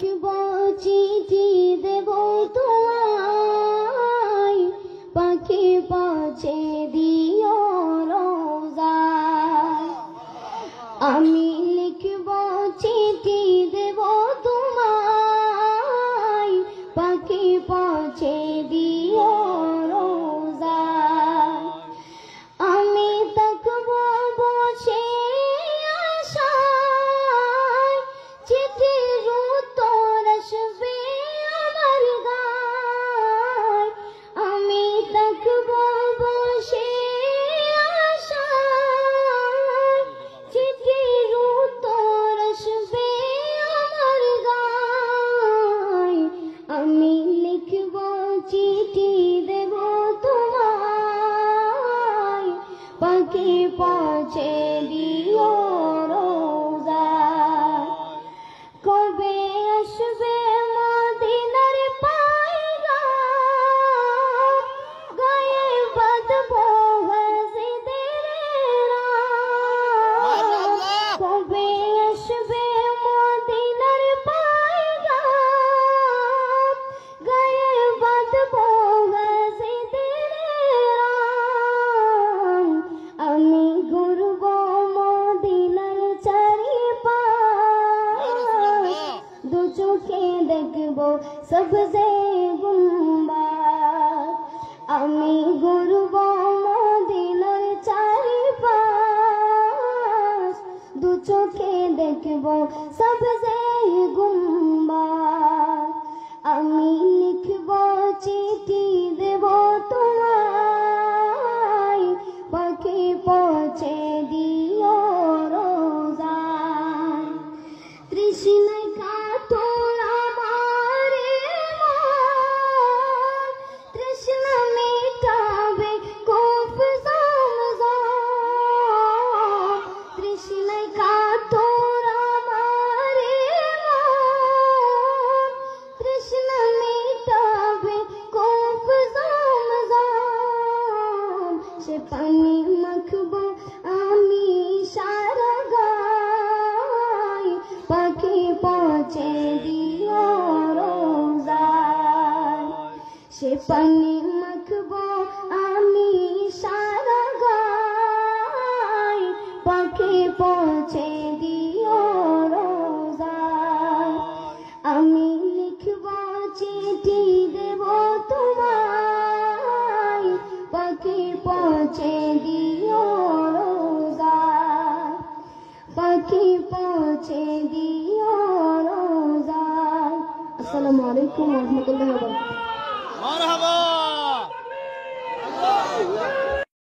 লিখব চিঠি দেব তোমায়, পাখি পৌঁছে দিও রোজায়। আমি লিখব চিঠি দেব তোমায়, পাখি পৌঁছে দিও রোজায়। আমি থাকব বসে আশায়, চিঠির উত্তর আসবে আমার গায়। আমি থাকব বসে আশায়, চিঠির উত্তর আসবে আমার গায়। আমি লিখব চিঠি দেব তোমায়, পাখি পৌঁছে দিও রোজায়। কবে আসবে মদিনার পয়গাম, গায়ে বাঁধবো হাজিদের নাম। কবে আসবে মদিনার পয়গাম, গায়ে বাঁধবো হাজিদের নাম। আমি ঘুরব মদিনার চারিপাশ, দু চোখে দেখব সবজে গুম্বাদ। আমি ঘুরব মদিনার চারিপাশ, দু চোখে দেখব সবজে গুম্বাদ। আমি লিখব চিঠি দেব তোমায়, পাখি পৌঁছে দিও রোজায়। তৃষ্ণায় কাতর আমার মন, তৃষ্ণা মেটাবে কোফ জমজম। তৃষ্ণায় কাতর আমার মন, তৃষ্ণা মেটাবে কোফ জমজম। সে পানি মাখবো আমি সারা গায়, পাখি পৌঁছে দিও রোজায়। সে পানি মাখবো আমি সারা গায়, পাখি পৌঁছে দিও রোজায়। আমি লিখব চিঠি দেব তোমায়, পাখি পৌঁছে দিও রোজায়। পাখি পৌঁছে দিও রোজায়। আসসালামু আলাইকুম ওয়া রাহমাতুল্লাহি ওয়া বারাকাতুহু।